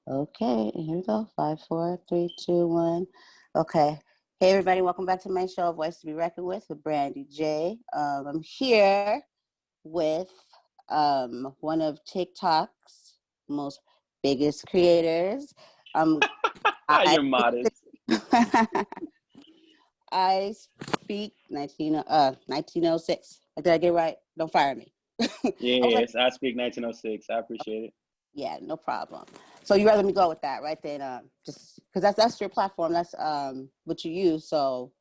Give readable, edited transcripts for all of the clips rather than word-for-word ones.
Okay, here we go. 5, 4, 3, 2, 1. Okay. Hey, everybody. Welcome back to my show, Voice to be Reckoned with BrandyJ. I'm here with one of TikTok's most biggest creators. I You're modest. I speak 1906. Did I get it right? Don't fire me. I was like, Yes, I speak 1906. I appreciate it. yeah, no problem. So you rather me go with that, right? Then just because that's your platform. That's what you use. So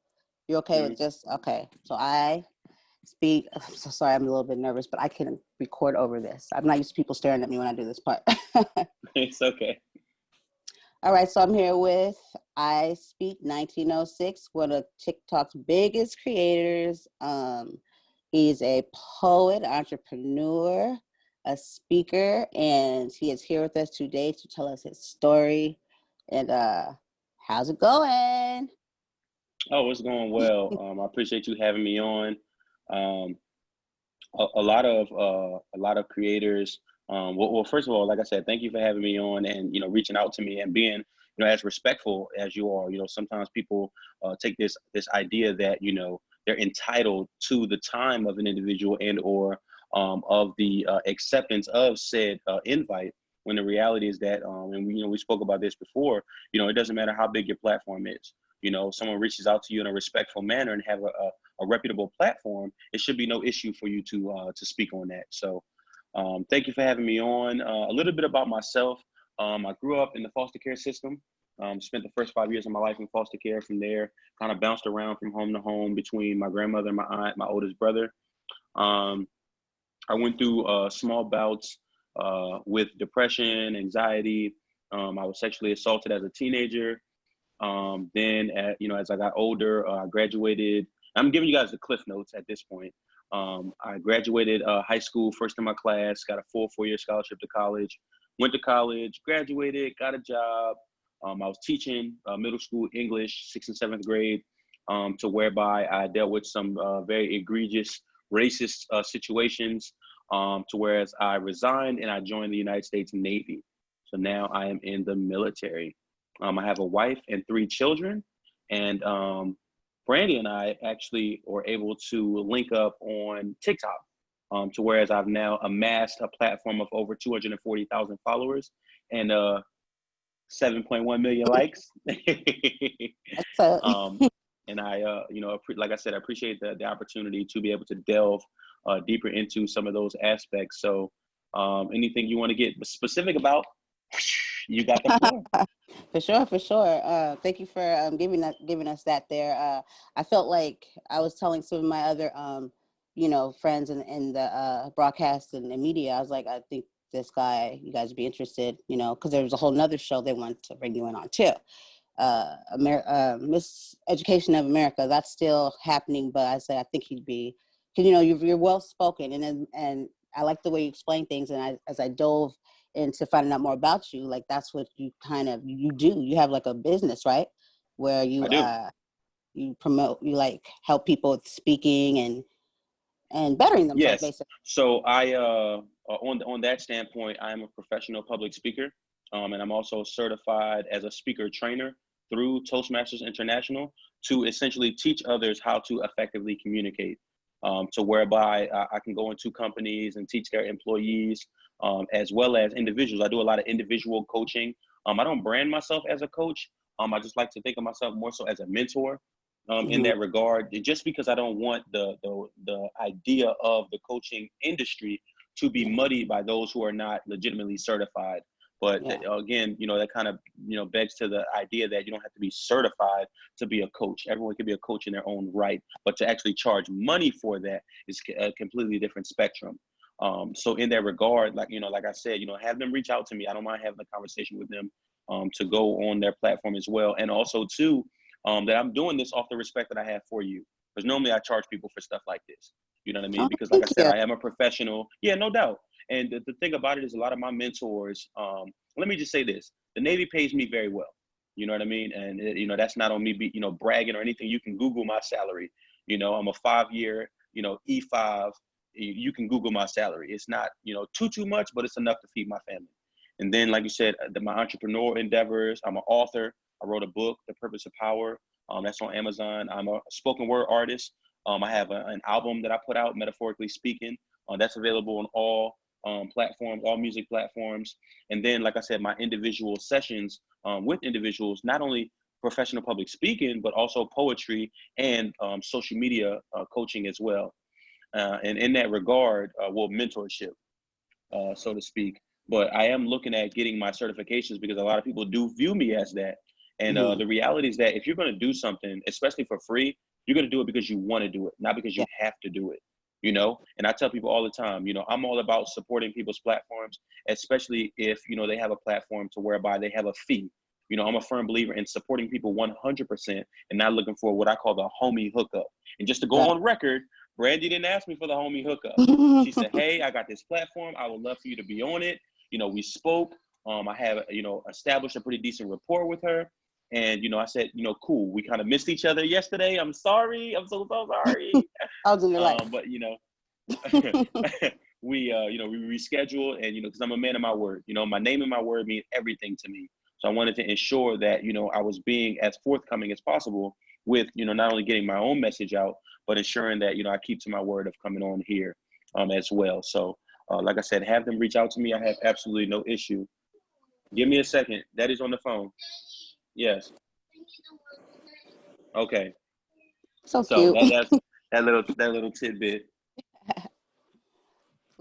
you're okay with Mhm. just okay. So I speak. I'm so sorry, I'm a little bit nervous, but I can record over this. I'm not used to people staring at me when I do this part. It's okay. All right, so I'm here with Ispeak1906, one of TikTok's biggest creators. He's a poet, entrepreneur, a speaker, and he is here with us today to tell us his story. And how's it going? Oh, it's going well. I appreciate you having me on. Um, a lot of creators. Well, first of all, like I said, thank you for having me on and reaching out to me and being as respectful as you are. Sometimes people take this idea that they're entitled to the time of an individual and or of the acceptance of said invite. When the reality is that, and we spoke about this before. It doesn't matter how big your platform is. Someone reaches out to you in a respectful manner and have a reputable platform, it should be no issue for you to speak on that. So thank you for having me on. A little bit about myself. I grew up in the foster care system. Spent the first 5 years of my life in foster care. From there, kind of bounced around from home to home between my grandmother and my aunt, my oldest brother. Um, I went through small bouts with depression, anxiety. I was sexually assaulted as a teenager. Then, as I got older, I graduated. I'm giving you guys the cliff notes at this point. I graduated high school, first in my class, got a full 4-year scholarship to college, went to college, graduated, got a job. I was teaching middle school English, 6th and 7th grade, to whereby I dealt with some very egregious racist situations, to whereas I resigned and I joined the United States Navy. So now I am in the military. I have a wife and 3 children, and Brandy and I actually were able to link up on TikTok, to whereas I've now amassed a platform of over 240,000 followers and 7.1 million likes. So, um, and I, like I said, I appreciate the opportunity to be able to delve deeper into some of those aspects. So, anything you want to get specific about, you got the floor. for sure, for sure. Thank you for giving us that there. I felt like I was telling some of my other friends in the broadcast and media. I was like, I think this guy, you guys would be interested, because there was a whole nother show they wanted to bring you in on too. Miss Education of America. That's still happening, but I said I think he'd be, because you're well spoken, and I like the way you explain things. And as I dove into finding out more about you, like that's what you do. You have like a business, right? Where I do. you promote, you like help people with speaking and bettering themselves, Yes. basically. So I, on that standpoint, I am a professional public speaker, and I'm also certified as a speaker trainer through Toastmasters International to essentially teach others how to effectively communicate. To whereby I can go into companies and teach their employees, as well as individuals. I do a lot of individual coaching. I don't brand myself as a coach. I just like to think of myself more so as a mentor, in Mm-hmm. that regard, just because I don't want the idea of the coaching industry to be Yeah, muddied by those who are not legitimately certified. But yeah, again, that kind of begs to the idea that you don't have to be certified to be a coach. Everyone can be a coach in their own right, but to actually charge money for that is a completely different spectrum. So in that regard, like I said, have them reach out to me. I don't mind having a conversation with them, to go on their platform as well, and also too, that I'm doing this off the respect that I have for you. Because normally I charge people for stuff like this. You know what I mean? oh, Because like thank I said, you. I am a professional. Yeah, no doubt. And the thing about it is a lot of my mentors, let me just say this. The Navy pays me very well. You know what I mean? And that's not on me bragging or anything. You can Google my salary. I'm a 5-year, E5. You can Google my salary. It's not, too much, but it's enough to feed my family. And then, like you said, my entrepreneur endeavors. I'm an author. I wrote a book, The Purpose of Power. That's on Amazon. I'm a spoken word artist. I have an album that I put out, metaphorically speaking. That's available on all platforms, all music platforms. And then, like I said, my individual sessions with individuals, not only professional public speaking, but also poetry and social media coaching as well. And in that regard, mentorship, so to speak. But I am looking at getting my certifications because a lot of people do view me as that. And the reality is that if you're going to do something, especially for free, you're going to do it because you want to do it, not because you have to do it, you know? And I tell people all the time, you know, I'm all about supporting people's platforms, especially if, you know, they have a platform to whereby they have a fee. You know, I'm a firm believer in supporting people 100% and not looking for what I call the homie hookup. And just to go on record, Brandy didn't ask me for the homie hookup. She said, hey, I got this platform. I would love for you to be on it. You know, we spoke. I have, you know, established a pretty decent rapport with her. And, you know, I said, you know, cool. We kind of missed each other yesterday. I'm sorry. I'm so sorry. I was in your life. But, you know, we rescheduled, and, you know, because I'm a man of my word, you know, my name and my word mean everything to me. So I wanted to ensure that, you know, I was being as forthcoming as possible with, you know, not only getting my own message out, but ensuring that, you know, I keep to my word of coming on here as well. So like I said, have them reach out to me. I have absolutely no issue. Give me a second. Daddy's on the phone. Yes. Okay. So So cute. that's that little tidbit.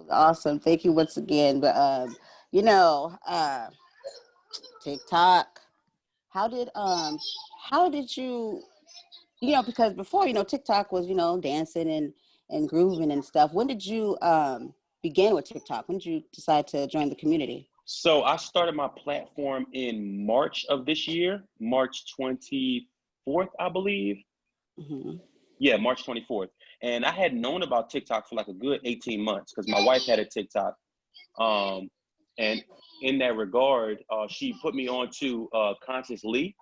Awesome. Thank you once again. But you know, TikTok. How did you, you know, because before, you know, TikTok was, you know, dancing and grooving and stuff. When did you begin with TikTok? When did you decide to join the community? So I started my platform in March of this year, March 24th, I believe. Mm-hmm. Yeah, March 24th. And I had known about TikTok for like a good 18 months because my wife had a TikTok. Um, and in that regard, she put me on to Conscious Lee,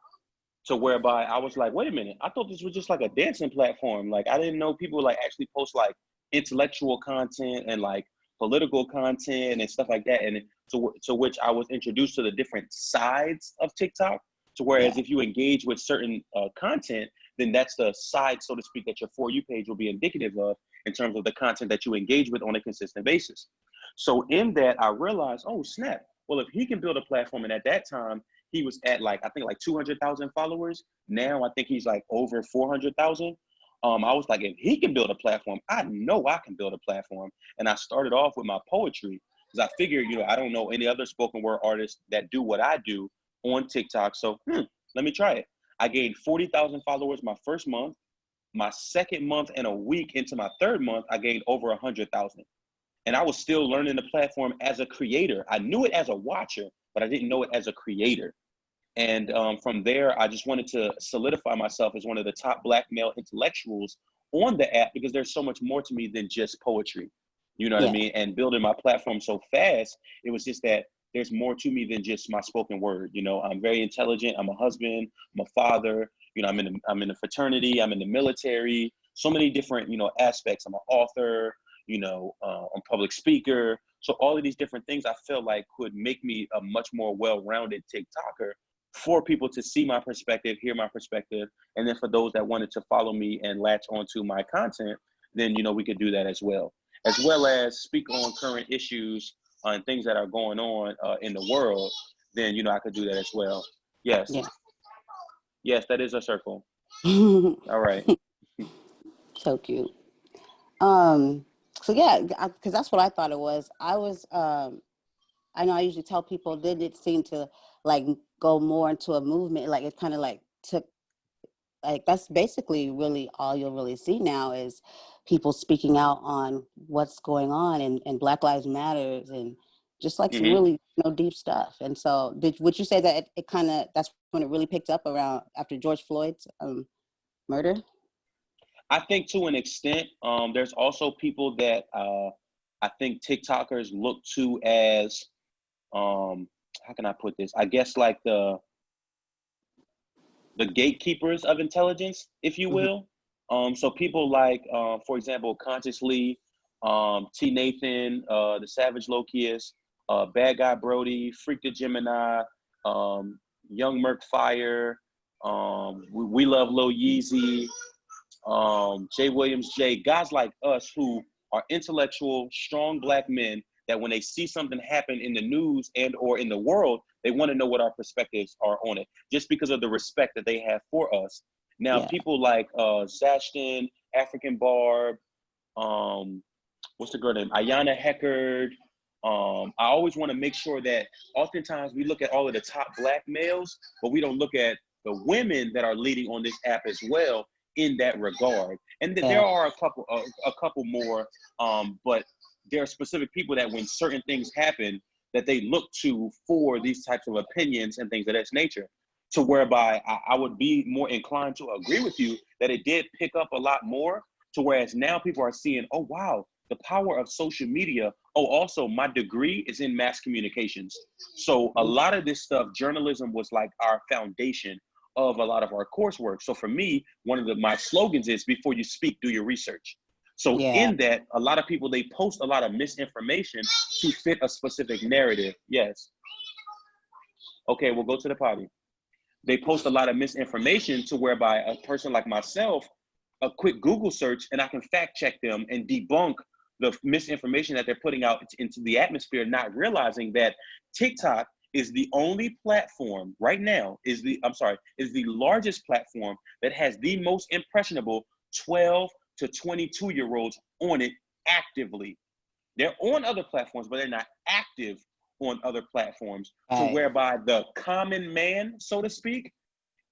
to whereby I was like, wait a minute, I thought this was just like a dancing platform. Like, I didn't know people like actually post like intellectual content and like political content and stuff like that. And to which I was introduced to the different sides of TikTok. So whereas Yeah. if you engage with certain content, then that's the side, so to speak, that your For You page will be indicative of in terms of the content that you engage with on a consistent basis. So in that, I realized, oh snap, well, if he can build a platform, and at that time, he was at like, I think like 200,000 followers. Now I think he's like over 400,000. I was like, if he can build a platform, I know I can build a platform. And I started off with my poetry because I figured, you know, I don't know any other spoken word artists that do what I do on TikTok. So let me try it. I gained 40,000 followers my first month. My second month and a week into my third month, I gained over 100,000. And I was still learning the platform as a creator. I knew it as a watcher, but I didn't know it as a creator. And from there, I just wanted to solidify myself as one of the top Black male intellectuals on the app because there's so much more to me than just poetry. You know what I Yeah. mean? And building my platform so fast, it was just that there's more to me than just my spoken word. You know, I'm very intelligent. I'm a husband. I'm a father. You know, I'm in a fraternity. I'm in the military. So many different, you know, aspects. I'm an author. You know, I'm a public speaker. So all of these different things I feel like could make me a much more well-rounded TikToker for people to see my perspective, hear my perspective, and then for those that wanted to follow me and latch onto my content, then, you know, we could do that as well as speak on current issues and things that are going on in the world, then, you know, I could do that as well. Yes. Yeah. Yes, that is a circle. All right. So cute. Um, so yeah, because that's what I thought it was. I know I usually tell people, did it seem to like go more into a movement? Like it kind of like took, like that's basically really all you'll really see now is people speaking out on what's going on and Black Lives Matters and just like some Mm-hmm. really, you know, deep stuff. And so would you say that it kind of, that's when it really picked up around after George Floyd's murder? I think to an extent, there's also people that I think TikTokers look to as, how can I put this? I guess like the gatekeepers of intelligence, if you Mm-hmm. will. So people like, for example, Conscious Lee, T. Nathan, the Savage Lokius, Bad Guy Brody, Freak the Gemini, Young Merc Fire, we Love Lil Yeezy, Jay Williams J, guys like us who are intellectual, strong Black men that when they see something happen in the news and or in the world, they want to know what our perspectives are on it, just because of the respect that they have for us. Now, people like Zashton, African Barb, what's the girl name? Ayana Heckard. I always want to make sure that oftentimes we look at all of the top Black males, but we don't look at the women that are leading on this app as well in that regard. And there are a couple more, but there are specific people that when certain things happen that they look to for these types of opinions and things of that nature, to whereby I would be more inclined to agree with you that it did pick up a lot more, to whereas now people are seeing, oh, wow, the power of social media. Oh, also my degree is in mass communications. So a lot of this stuff, journalism was like our foundation of a lot of our coursework. So for me, one of my slogans is, before you speak, do your research. So in that, a lot of people, they post a lot of misinformation to fit a specific narrative. Yes. Okay, we'll go to the potty. They post a lot of misinformation to whereby a person like myself, a quick Google search, and I can fact check them and debunk the misinformation that they're putting out into the atmosphere, not realizing that TikTok is the only platform right now, is the largest platform that has the most impressionable 12 to 22-year-olds on it actively. They're on other platforms, but they're not active on other platforms, to whereby the common man, so to speak,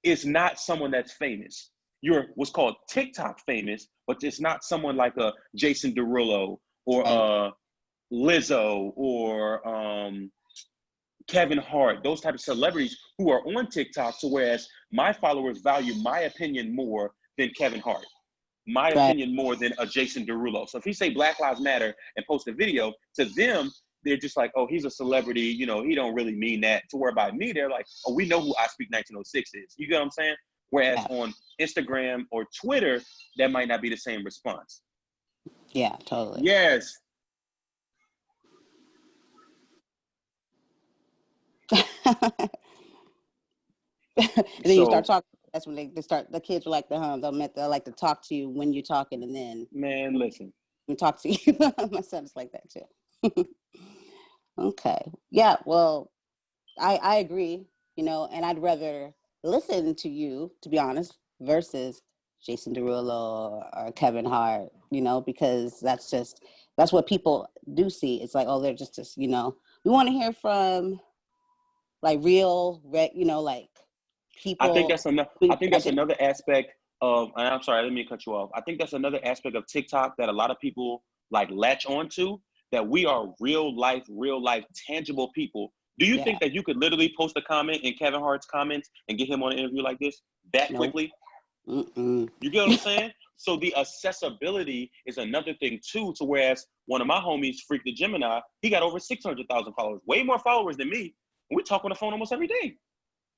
is not someone that's famous. You're what's called TikTok famous, but it's not someone like a Jason Derulo or Lizzo or Kevin Hart, those type of celebrities who are on TikTok. So whereas my followers value my opinion more than Kevin Hart, my opinion more than a Jason Derulo. So if he say Black Lives Matter and post a video, to them, they're just like, oh, he's a celebrity, you know, he don't really mean that. To where by me, they're like, oh, we know who Ispeak1906 is. You get what I'm saying? Whereas on Instagram or Twitter, that might not be the same response. Yeah, totally. Yes. And then you start talking. That's when they start. The kids are like they'll like to talk to you when you're talking, and then listen, and talk to you. My son's like that too. Okay. Yeah. Well, I agree. You know, and I'd rather listen to you, to be honest, versus Jason Derulo or Kevin Hart. You know, because that's what people do see. It's like, oh, they're just you know, we want to hear from like real, you know, like people. I think that's another aspect of, and I'm sorry, let me cut you off. I think that's another aspect of TikTok that a lot of people like latch onto, that we are real life, tangible people. Do you think that you could literally post a comment in Kevin Hart's comments and get him on an interview like this that quickly? You get what I'm saying? So the accessibility is another thing too, to whereas one of my homies, Freak the Gemini, he got over 600,000 followers, way more followers than me. We talk on the phone almost every day.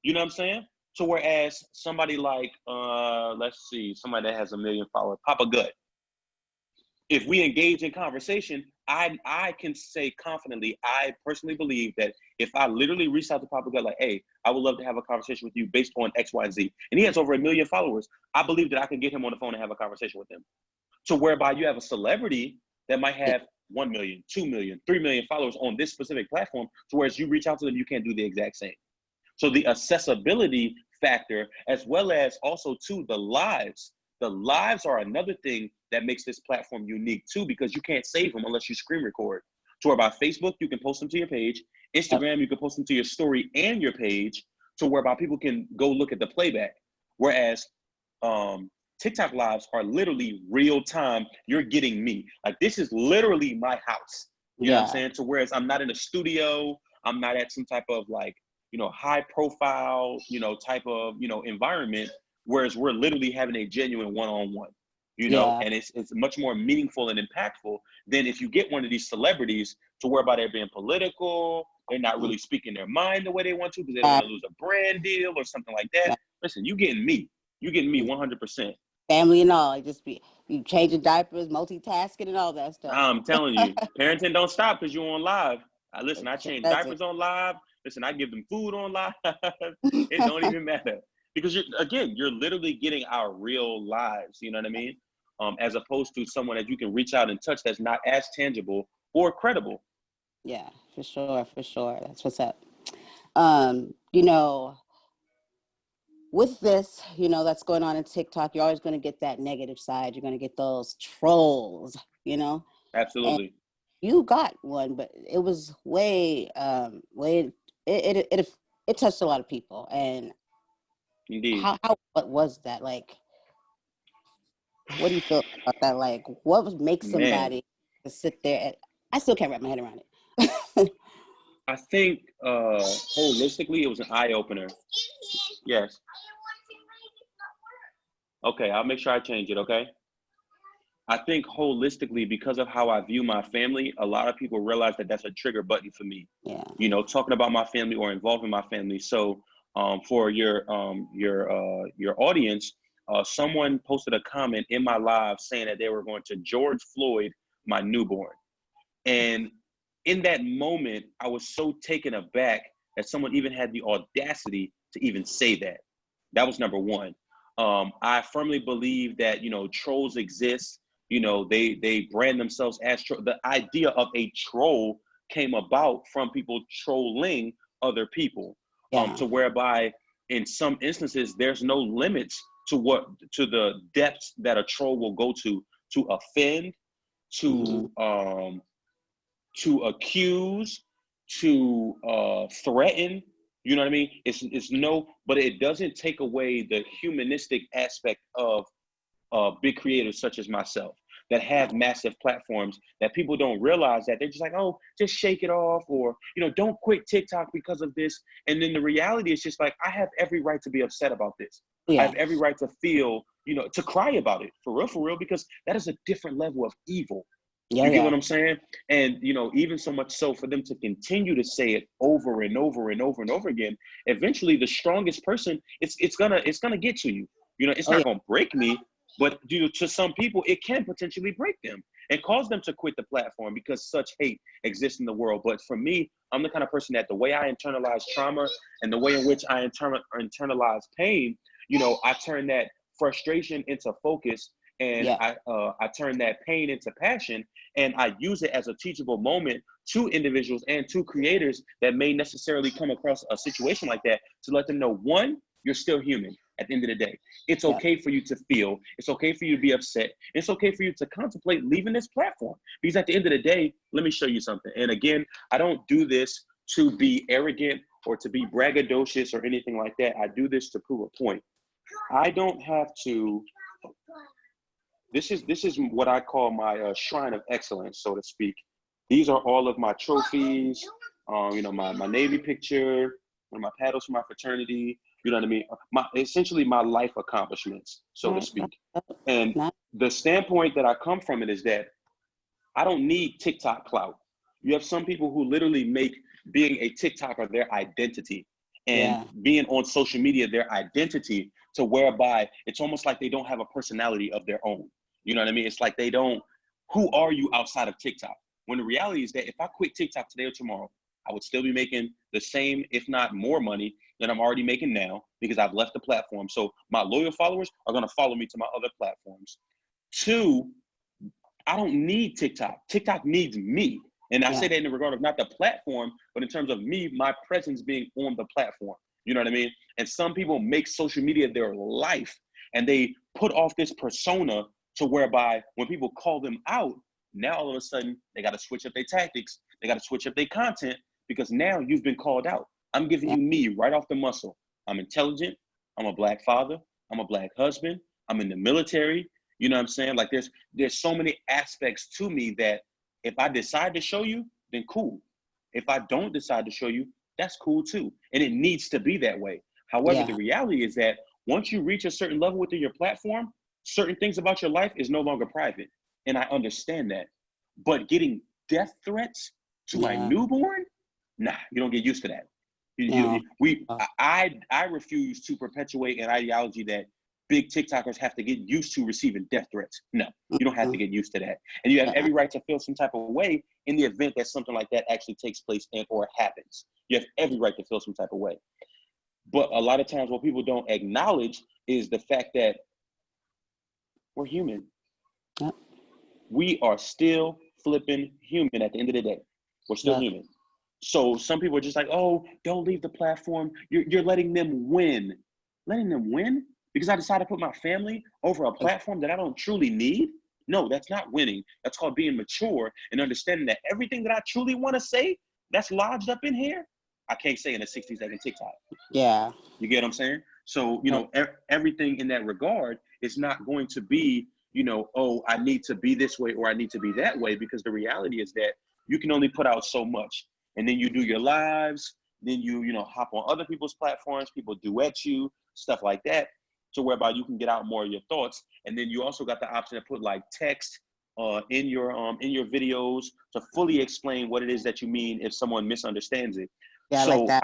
You know what I'm saying? So whereas somebody like, let's see, somebody that has 1 million followers, Papa Gut, if we engage in conversation, I can say confidently, I personally believe that if I literally reach out to Papa Gut like, hey, I would love to have a conversation with you based on X, Y, and Z, and he has over 1 million followers, I believe that I can get him on the phone and have a conversation with him. So whereby you have a celebrity that might have 1 million, 2 million, 3 million followers on this specific platform, to whereas you reach out to them, you can't do the exact same. So the accessibility factor, as well as also too, the lives are another thing that makes this platform unique too, because you can't save them unless you screen record. To whereby Facebook, you can post them to your page. Instagram, you can post them to your story and your page, to whereby people can go look at the playback. Whereas TikTok lives are literally real time. You're getting me. Like, this is literally my house. You know what I'm saying? So whereas I'm not in a studio, I'm not at some type of like, you know, high profile, you know, type of, you know, environment, whereas we're literally having a genuine one-on-one, you know, and it's much more meaningful and impactful than if you get one of these celebrities to whereby they're being political, they're not really speaking their mind the way they want to because they don't want to lose a brand deal or something like that. Listen, you getting me 100%. Family and all, you changing diapers, multitasking and all that stuff. I'm telling you, parenting don't stop because you're on live. Listen, I It change doesn't. diapers on live. Listen, I give them food on live. It don't even matter because you're literally getting our real lives. You know what I mean? As opposed to someone that you can reach out and touch that's not as tangible or credible. Yeah, for sure, for sure. That's what's up. You know, with this, that's going on in TikTok, you're always going to get that negative side. You're going to get those trolls, and Absolutely. you got one, but it was way, it touched a lot of people. And Indeed. what was that like? What do you feel about that? Like, what would make Man, somebody to sit there and I still can't wrap my head around it. I think holistically it was an eye opener. Yes. Okay, I'll make sure I change it, okay? I think holistically, because of how I view my family, a lot of people realize that that's a trigger button for me. Yeah. Talking about my family or involving my family. So, for your audience, someone posted a comment in my live saying that they were going to George Floyd my newborn, and in that moment, I was so taken aback that someone even had the audacity to even say that. That was number one. I firmly believe that trolls exist. They brand themselves as the idea of a troll came about from people trolling other people, Yeah. to whereby in some instances there's no limits to the depths that a troll will go to offend, Mm-hmm. to accuse, to threaten. You know what I mean? It's no, but it doesn't take away the humanistic aspect of big creators such as myself that have Yeah. massive platforms that people don't realize that they're just like, oh, just shake it off, or don't quit TikTok because of this. And then the reality is just like, I have every right to be upset about this. I Yeah. have every right to feel, to cry about it for real, because that is a different level of evil. Yeah. You get what Yeah. I'm saying? And even so much so for them to continue to say it over and over and over and over again, eventually the strongest person, it's gonna get to you. It's Oh not yeah. gonna break me, but to some people, it can potentially break them and cause them to quit the platform because such hate exists in the world. But for me, I'm the kind of person that the way I internalize trauma and the way in which I internalize pain, I turn that frustration into focus, and Yeah. I turn that pain into passion, and I use it as a teachable moment to individuals and to creators that may necessarily come across a situation like that, to let them know, one, you're still human at the end of the day. It's Yeah. okay for you to feel. It's okay for you to be upset. It's okay for you to contemplate leaving this platform. Because at the end of the day, let me show you something. And again, I don't do this to be arrogant or to be braggadocious or anything like that. I do this to prove a point. I don't have to. This is what I call my shrine of excellence, so to speak. These are all of my trophies. My Navy picture, one of my paddles for my fraternity. You know what I mean? Essentially my life accomplishments, so to Right. speak. And Not. the standpoint that I come from it is that I don't need TikTok clout. You have some people who literally make being a TikToker their identity, and Yeah. being on social media their identity, to whereby it's almost like they don't have a personality of their own. You know what I mean? It's like they don't, who are you outside of TikTok? When the reality is that if I quit TikTok today or tomorrow, I would still be making the same, if not more money than I'm already making now, because I've left the platform. So my loyal followers are going to follow me to my other platforms. Two, I don't need TikTok. TikTok needs me. And I say Yeah. that in the regard of not the platform, but in terms of me, my presence being on the platform. You know what I mean? And some people make social media their life, and they put off this persona to whereby when people call them out, now all of a sudden they got to switch up their tactics. They got to switch up their content because now you've been called out. I'm giving Yeah. you me right off the muscle. I'm intelligent. I'm a Black father. I'm a Black husband. I'm in the military. You know what I'm saying? Like there's so many aspects to me that if I decide to show you, then cool. If I don't decide to show you, that's cool too. And it needs to be that way. However, the Yeah. reality is that once you reach a certain level within your platform, certain things about your life is no longer private. And I understand that. But getting death threats to my Yeah. newborn, nah, you don't get used to that. Yeah. I refuse to perpetuate an ideology that big TikTokers have to get used to receiving death threats. No, you don't have to Mm-hmm. get used to that. And you have Uh-uh. every right to feel some type of way in the event that something like that actually takes place and or happens. You have every right to feel some type of way. But a lot of times what people don't acknowledge is the fact that we're human. Yep. We are still flipping human at the end of the day. We're still Yep. human. So some people are just like, oh, don't leave the platform. You're letting them win. Letting them win? Because I decided to put my family over a platform that I don't truly need? No, that's not winning. That's called being mature and understanding that everything that I truly want to say that's lodged up in here, I can't say in a 60-second TikTok. Yeah. You get what I'm saying? So, Yep. everything in that regard is not going to be, oh, I need to be this way or I need to be that way, because the reality is that you can only put out so much. And then you do your lives, then you hop on other people's platforms, people duet you, stuff like that, to whereby you can get out more of your thoughts. And then you also got the option to put like text in your videos to fully explain what it is that you mean if someone misunderstands it. Yeah, I like So that.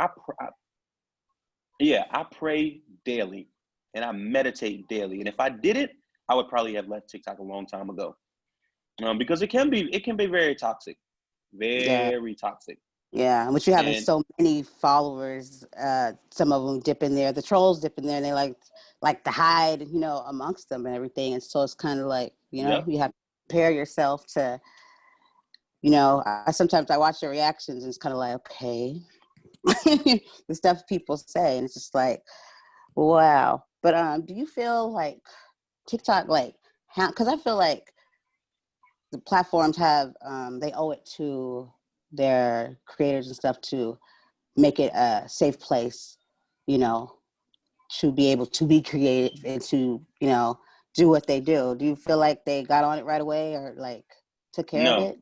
I pray daily and I meditate daily. And if I did it, I would probably have left TikTok a long time ago. Because it can be very toxic, Yeah. very toxic. Yeah. But you having And so many followers, some of them dip in there, the trolls dip in there, and they like to hide, amongst them and everything. And so it's kind of like, yep, you have to prepare yourself to, I sometimes I watch the reactions and it's kind of like, okay, the stuff people say, and it's just like, wow. But do you feel like TikTok, like, how? Because I feel like the platforms have, they owe it to their creators and stuff to make it a safe place, you know, to be able to be creative and to, do what they do. Do you feel like they got on it right away or like took care of no, it?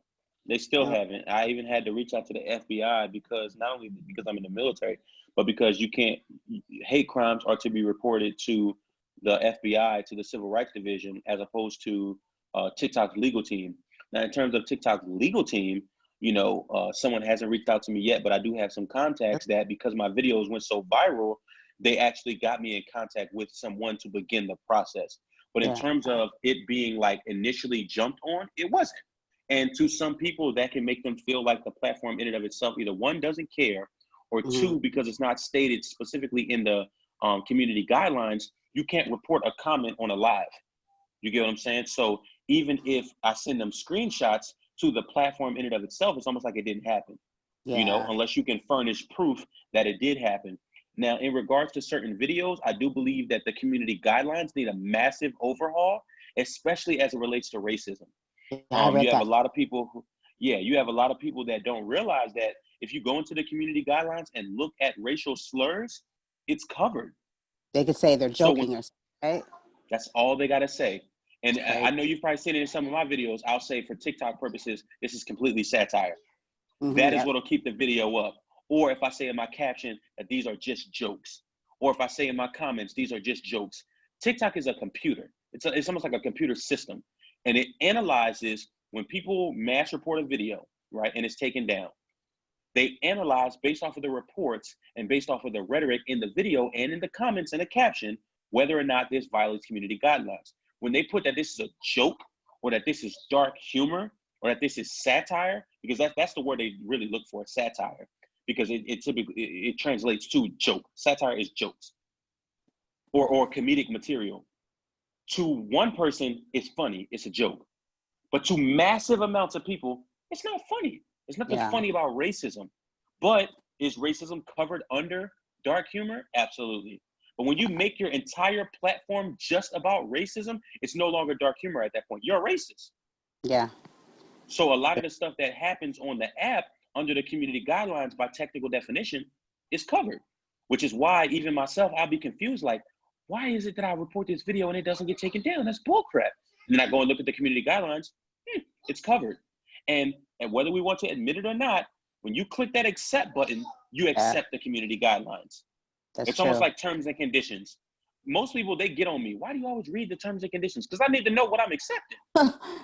they still No. haven't. I even had to reach out to the FBI because not only because I'm in the military, but because you can't, hate crimes are to be reported to the FBI, to the Civil Rights Division, as opposed to TikTok's legal team. Now, in terms of TikTok's legal team, someone hasn't reached out to me yet, but I do have some contacts that, because my videos went so viral, they actually got me in contact with someone to begin the process. But in Yeah. terms of it being like initially jumped on, it wasn't. And to some people, that can make them feel like the platform in and of itself, either one, doesn't care, or Mm-hmm. two, because it's not stated specifically in the community guidelines, you can't report a comment on a live. You get what I'm saying? So even if I send them screenshots to the platform in and of itself, it's almost like it didn't happen, Yeah. unless you can furnish proof that it did happen. Now, in regards to certain videos, I do believe that the community guidelines need a massive overhaul, especially as it relates to racism. Yeah, I You read have a that. lot of people you have a lot of people that don't realize that if you go into the community guidelines and look at racial slurs, it's covered. They could say they're So when joking or something, right? that's all they got to say. And It's I crazy. know you've probably seen it in some of my videos. I'll say, for TikTok purposes, this is completely satire. Mm-hmm. That is Yep. what'll keep the video up. Or if I say in my caption that these are just jokes, or if I say in my comments these are just jokes. TikTok is a computer. It's almost like a computer system, and it analyzes when people mass report a video, right, and it's taken down. They analyze based off of the reports and based off of the rhetoric in the video and in the comments and the caption whether or not this violates community guidelines. When they put that this is a joke, or that this is dark humor, or that this is satire, because that's the word they really look for, satire, because it typically it translates to joke. Satire is jokes or comedic material. To one person, it's funny, it's a joke, but to massive amounts of people, it's not funny. There's nothing Yeah. funny about racism. But is racism covered under dark humor? Absolutely. But when you make your entire platform just about racism, it's no longer dark humor at that point. You're a racist. Yeah. So a lot of the stuff that happens on the app under the community guidelines by technical definition is covered, which is why even myself, I'll be confused, like, why is it that I report this video and it doesn't get taken down? That's bullcrap. And then I go and look at the community guidelines, it's covered. And whether we want to admit it or not, when you click that accept button, you Yeah. accept the community guidelines. That's It's almost true. like terms and conditions. Most people, they get on me. Why do you always read the terms and conditions? Because I need to know what I'm accepting.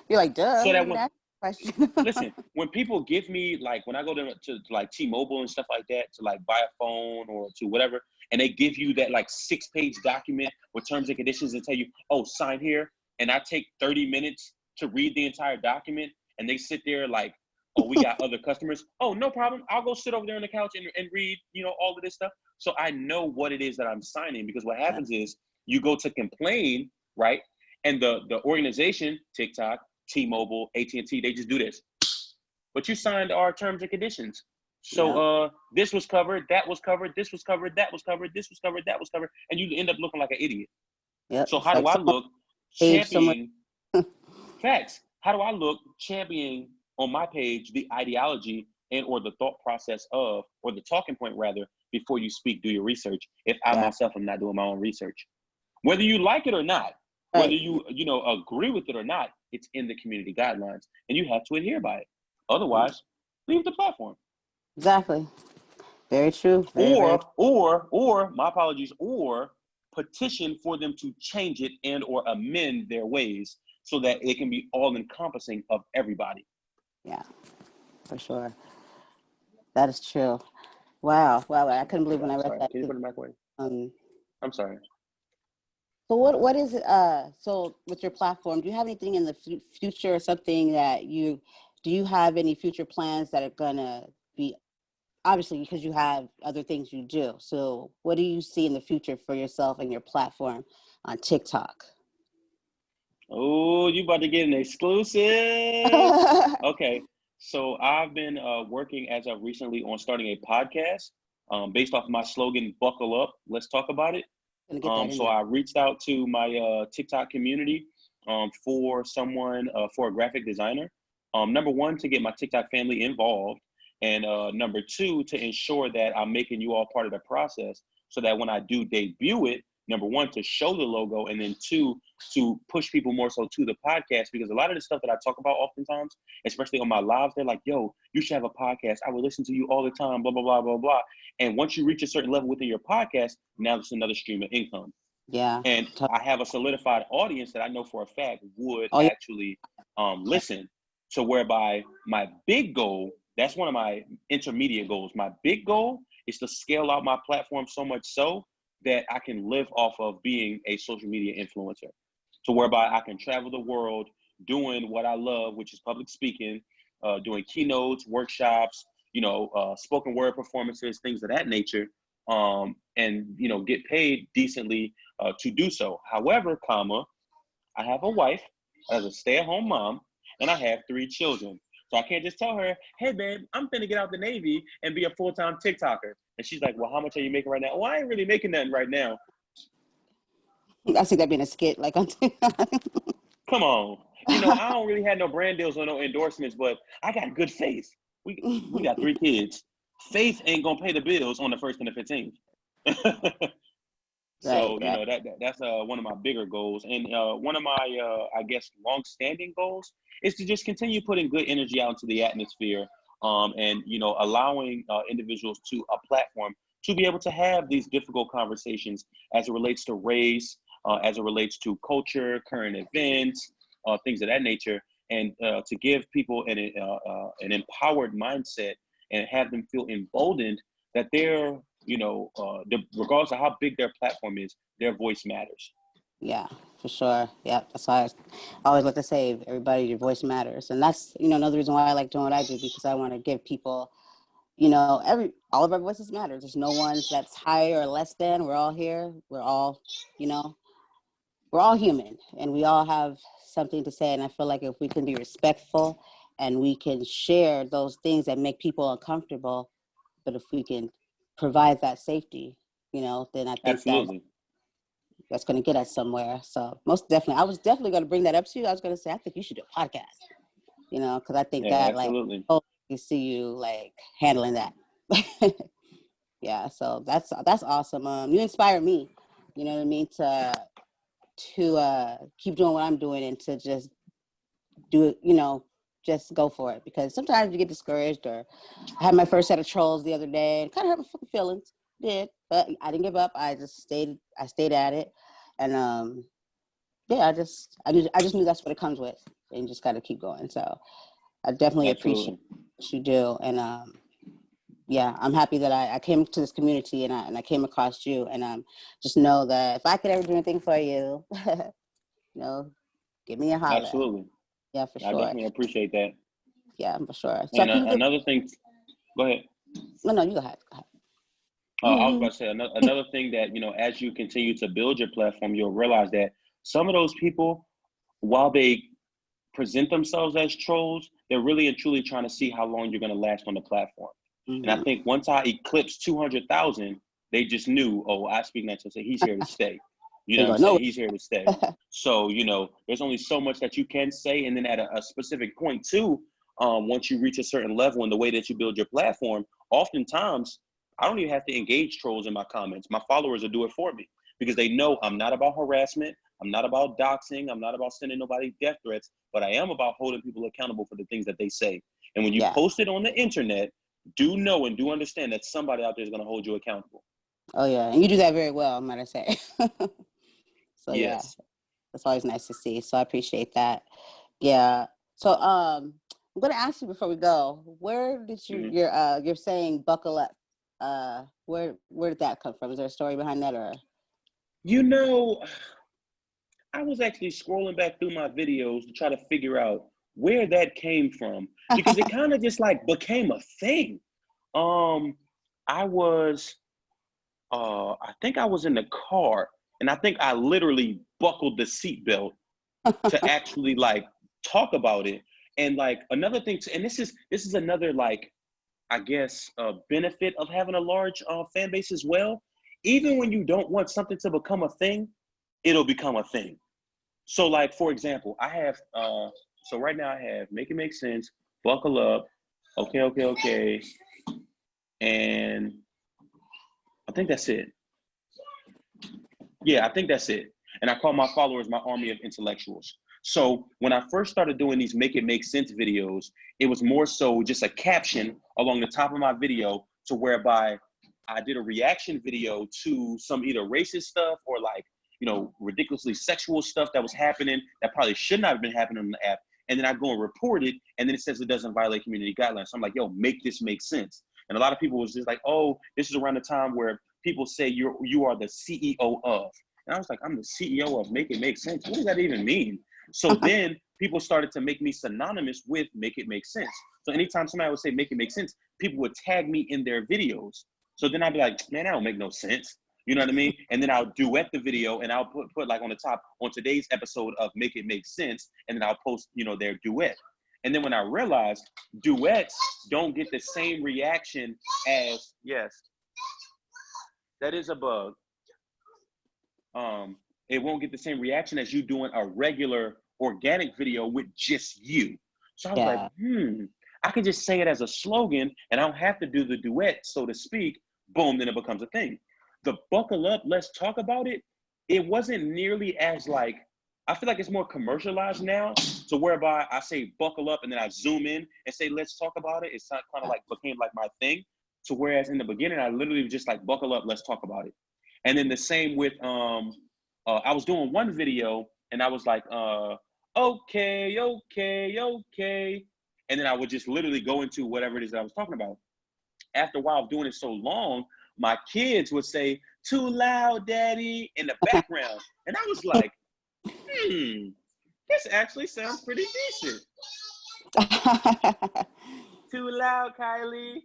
You're like, duh, So that read when that. question. Listen, when people give me, like, when I go to like T-Mobile and stuff like that to like buy a phone or to whatever, and they give you that like 6-page document with terms and conditions and tell you, oh, sign here, and I take 30 minutes to read the entire document, and they sit there like, oh, we got other customers. Oh, no problem. I'll go sit over there on the couch and read, all of this stuff. So I know what it is that I'm signing, because what Yeah. happens is you go to complain, right? And the organization, TikTok, T-Mobile, AT&T, they just do this. But you signed our terms and conditions. Yeah. So this was covered, that was covered, this was covered, that was covered, this was covered, that was covered, and you end up looking like an idiot. Yep. So It's how like do I someone look page somewhere. championing facts? How do I look championing on my page the ideology and or the thought process of, or the talking point rather, before you speak, do your research, if I Yeah. myself am not doing my own research? Whether you like it or not, whether Right. you agree with it or not, it's in the community guidelines, and you have to adhere by it. Otherwise, leave the platform. Exactly. Very true. Very, very true. Or my apologies, or petition for them to change it and or amend their ways so that it can be all encompassing of everybody. Yeah, for sure. That is true. Wow. Wow. I couldn't believe when I read Sorry, that can you too. put it back away? Um, I'm sorry. so what is it? So with your platform, do you have anything in the future or something that do you have any future plans that are gonna be, obviously because you have other things you do. So what do you see in the future for yourself and your platform on TikTok? Oh, you about to get an exclusive? Okay, so I've been working as of recently on starting a podcast based off my slogan, "Buckle up, let's talk about it." Gonna get that in So there. I reached out to my TikTok community for someone, for a graphic designer. Number one, to get my TikTok family involved. And number two, to ensure that I'm making you all part of the process so that when I do debut it, number one, to show the logo, and then two, to push people more so to the podcast. Because a lot of the stuff that I talk about oftentimes, especially on my lives, they're like, yo, you should have a podcast. I would listen to you all the time, blah, blah, blah, blah, blah. And once you reach a certain level within your podcast, now it's another stream of income. Yeah. And I have a solidified audience that I know for a fact would Oh, yeah. actually listen. So whereby my big goal, that's one of my intermediate goals. My big goal is to scale out my platform so much so that I can live off of being a social media influencer. So whereby I can travel the world doing what I love, which is public speaking, doing keynotes, workshops, spoken word performances, things of that nature, and get paid decently to do so. However, I have a wife as a stay-at-home mom, and I have 3 children. So I can't just tell her, hey, babe, I'm finna get out the Navy and be a full-time TikToker. And she's like, well, how much are you making right now? Well, I ain't really making nothing right now. I see that being a skit, like on Come on. I don't really have no brand deals or no endorsements, but I got good faith. We got 3 kids. Faith ain't gonna pay the bills on the 1st and the 15th. Right, So right. that's one of my bigger goals, and one of my I guess long-standing goals is to just continue putting good energy out into the atmosphere, and allowing individuals to a platform to be able to have these difficult conversations as it relates to race, as it relates to culture, current events, things of that nature, and to give people an empowered mindset and have them feel emboldened that they're regardless of how big their platform is, their voice matters. Yeah, for sure. Yeah, that's why I always like to say, everybody, your voice matters, and that's another reason why I like doing what I do, because I want to give people, all of our voices matter. There's no ones that's higher or less than. We're all here. We're all, you know, we're all human, and we all have something to say. And I feel like if we can be respectful and we can share those things that make people uncomfortable, but if we can provide that safety, then I think Absolutely. that's going to get us somewhere. So most definitely, I was definitely going to bring that up to you. I was going to say, I think you should do a podcast, because I think Yeah, that, like, absolutely. oh, you see you like handling that. Yeah, so that's awesome. You inspire me, you know what I mean, to keep doing what I'm doing and to just do it, just go for it, because sometimes you get discouraged. Or I had my first set of trolls the other day and kind of hurt my fucking feelings. Did, but I didn't give up. I stayed at it, and yeah, I just knew that's what it comes with, and you just got to keep going. So I definitely appreciate Absolutely. what you do. And yeah, I'm happy that I came to this community and I came across you. And just know that if I could ever do anything for you, you know, give me a holler. Absolutely. Yeah, for I sure. definitely appreciate that. Yeah, for sure. So And can you give? another thing, go ahead. No, no, you go ahead. Go I was ahead. about to say another thing that, as you continue to build your platform, you'll realize that some of those people, while they present themselves as trolls, they're really and truly trying to see how long you're going to last on the platform. And I Mm-hmm. think once I eclipsed 200,000, they just knew, oh, I speak next to say he's here to stay. You know They what I'm go no. saying? He's here to stay. So, there's only so much that you can say. And then at a specific point too, once you reach a certain level in the way that you build your platform, oftentimes I don't even have to engage trolls in my comments. My followers will do it for me because they know I'm not about harassment. I'm not about doxing. I'm not about sending nobody death threats, but I am about holding people accountable for the things that they say. And when you Yeah. post it on the internet, do know and do understand that somebody out there is going to hold you accountable. Oh yeah, and you do that very well, might I say. So yeah, Yes. that's always nice to see. So I appreciate that. Yeah. So I'm gonna ask you before we go, where did Mm-hmm. you're saying buckle up? Where did that come from? Is there a story behind that or? You know, I was actually scrolling back through my videos to try to figure out where that came from because it kind of just like became a thing. Um, I was, I think I was in the car and I think I literally buckled the seatbelt to actually like talk about it. And like another thing, and this is another like I guess benefit of having a large fan base as well. Even when you don't want something to become a thing, it'll become a thing. So like for example, I have so right now I have Make It Make Sense, Buckle Up, okay, okay, okay, and I think that's it. Yeah, I think that's it. And I call my followers my army of intellectuals. So when I first started doing these Make It Make Sense videos, it was more so just a caption along the top of my video to whereby I did a reaction video to some either racist stuff or like, ridiculously sexual stuff that was happening that probably should not have been happening on the app. And then I go and report it. And then it says it doesn't violate community guidelines. So I'm like, yo, make this make sense. And a lot of people was just like, oh, this is around the time where people say you are the CEO of. And I was like, I'm the CEO of Make It Make Sense. What does that even mean? So then people started to make me synonymous with Make It Make Sense. So anytime somebody would say Make It Make Sense, people would tag me in their videos. So then I'd be like, man, that don't make no sense. You know what I mean? And then I'll duet the video and I'll put like on the top on today's episode of Make It Make Sense. And then I'll post, their duet. And then when I realized duets don't get the same reaction as, yes, that is a bug. It won't get the same reaction as you doing a regular organic video with just you. So I was like, Yeah. I can just say it as a slogan and I don't have to do the duet, so to speak. Boom, then it becomes a thing. The buckle up, let's talk about it. It wasn't nearly as like, I feel like it's more commercialized now to whereby I say buckle up and then I zoom in and say, let's talk about it. It's not kind of like became like my thing. So whereas in the beginning, I literally was just like buckle up, let's talk about it. And then the same with I was doing one video and I was like, okay, okay, okay. And then I would just literally go into whatever it is that I was talking about. After a while of doing it so long, my kids would say, too loud, daddy, in the background. And I was like, this actually sounds pretty decent. Too loud, Kylie.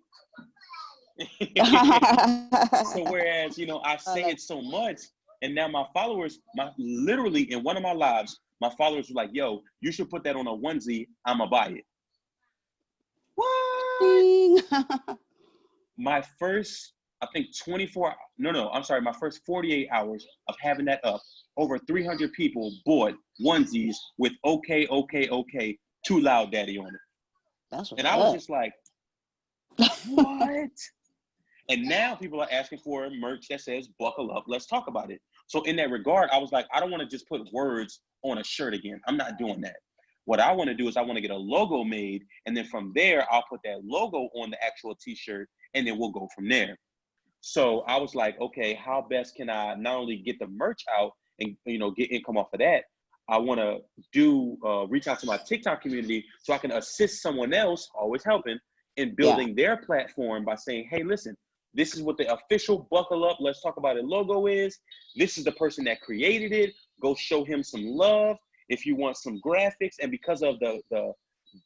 So whereas, I say it so much, and now my followers, literally in one of my lives, my followers were like, yo, you should put that on a onesie. I'ma buy it. What? My first, I think 24, no, I'm sorry, my first 48 hours of having that up, over 300 people bought onesies with okay, okay, okay, too loud daddy on it. That's what's And I was up. just like, what? And now people are asking for merch that says buckle up, let's talk about it. So in that regard, I was like, I don't want to just put words on a shirt again. I'm not doing that. What I want to do is I want to get a logo made. And then from there, I'll put that logo on the actual t-shirt and then we'll go from there. So I was like, okay, how best can I not only get the merch out and, get income off of that? I want to do reach out to my TikTok community so I can assist someone else, always helping, in Yeah. building their platform by saying, hey, listen, this is what the official Buckle Up, Let's Talk About It logo is. This is the person that created it. Go show him some love. If you want some graphics, and because of the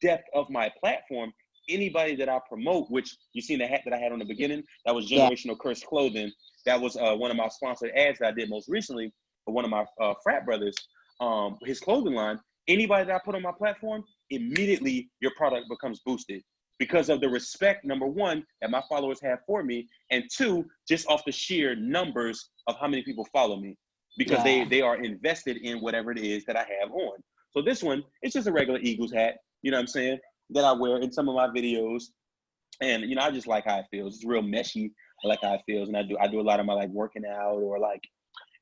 depth of my platform, anybody that I promote, which you seen the hat that I had on the beginning, that was Yeah. Generational Curse Clothing. That was one of my sponsored ads that I did most recently for one of my frat brothers, his clothing line. Anybody that I put on my platform, immediately your product becomes boosted because of the respect, number one, that my followers have for me, and two, just off the sheer numbers of how many people follow me, because Yeah. they are invested in whatever it is that I have on. So this one, it's just a regular Eagles hat, you know what I'm saying, that I wear in some of my videos. And, you know, I just like how it feels. It's real meshy. I like how it feels. And I do a lot of my like working out or like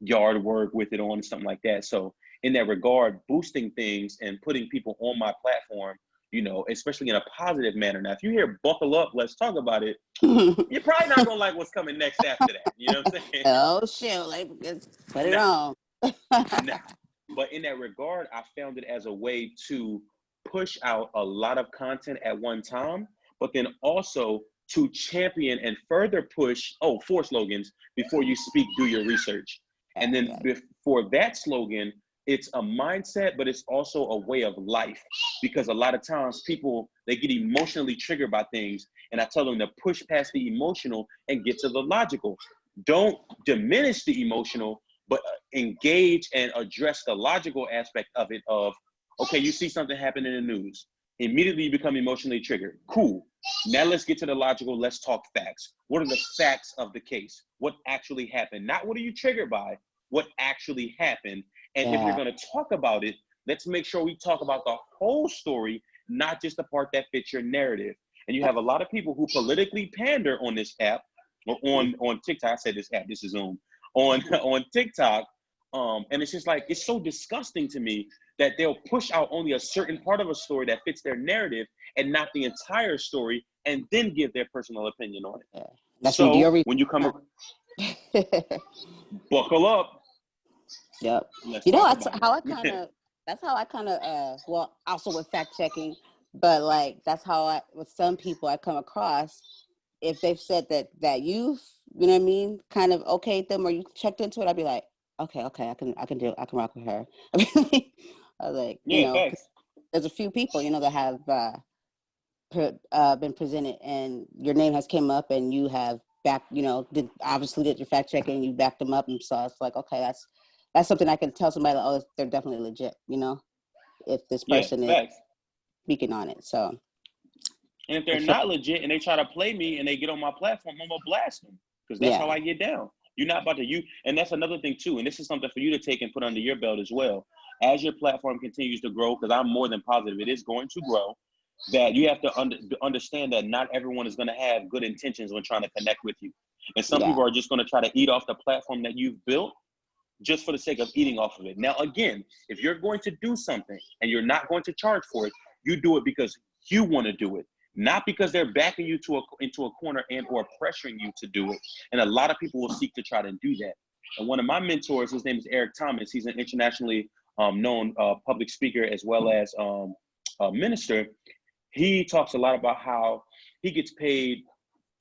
yard work with it on and something like that. So in that regard, boosting things and putting people on my platform, you know, especially in a positive manner. Now, if you hear Buckle Up, Let's Talk About It, you're probably not gonna like what's coming next after that. You know what I'm saying? Oh shit! Like, put it Nah, on. nah. But in that regard, I found it as a way to push out a lot of content at one time, but then also to champion and further push, four slogans: before you speak, do your research. And then before that slogan, it's a mindset, but it's also a way of life. Because a lot of times people, they get emotionally triggered by things. And I tell them to push past the emotional and get to the logical. Don't diminish the emotional, but engage and address the logical aspect of it of, okay, you see something happen in the news. Immediately you become emotionally triggered. Cool. Now let's get to the logical. Let's talk facts. What are the facts of the case? What actually happened? Not what are you triggered by, what actually happened. And if you're going to talk about it, let's make sure we talk about the whole story, not just the part that fits your narrative. And you have a lot of people who politically pander on this app, or on TikTok. I said this app, this is Zoom, on TikTok. And it's just like, it's so disgusting to me that they'll push out only a certain part of a story that fits their narrative and not the entire story, and then give their personal opinion on it. Yeah. That's so when you come, buckle up. Yep. Let's You know, talk that's about how I it. kind of, well, also with fact checking, but like, that's how with some people I come across, if they've said that you've, you know what I mean, kind of okayed them or you checked into it, I'd be like, okay, I can rock with her. I was like, you Yeah, know, thanks. there's a few people, you know, that have been presented and your name has came up and you have obviously did your fact checking, you backed them up, and so it's like, okay, that's something I can tell somebody, like, oh, they're definitely legit, you know, if this Yeah, person is thanks. speaking on it. So, And if for they're sure. not legit and they try to play me and they get on my platform, I'm gonna blast them, because that's how Yeah. I get down. You're not about to and that's another thing too. And this is something for you to take and put under your belt as well. As your platform continues to grow, because I'm more than positive it is going to grow, that you have to understand that not everyone is going to have good intentions when trying to connect with you. And some Yeah. people are just going to try to eat off the platform that you've built just for the sake of eating off of it. Now, again, if you're going to do something and you're not going to charge for it, you do it because you want to do it, not because they're backing you into a corner and or pressuring you to do it. And a lot of people will seek to try to do that. And one of my mentors, his name is Eric Thomas. He's an internationally known public speaker as well as a minister. He talks a lot about how he gets paid,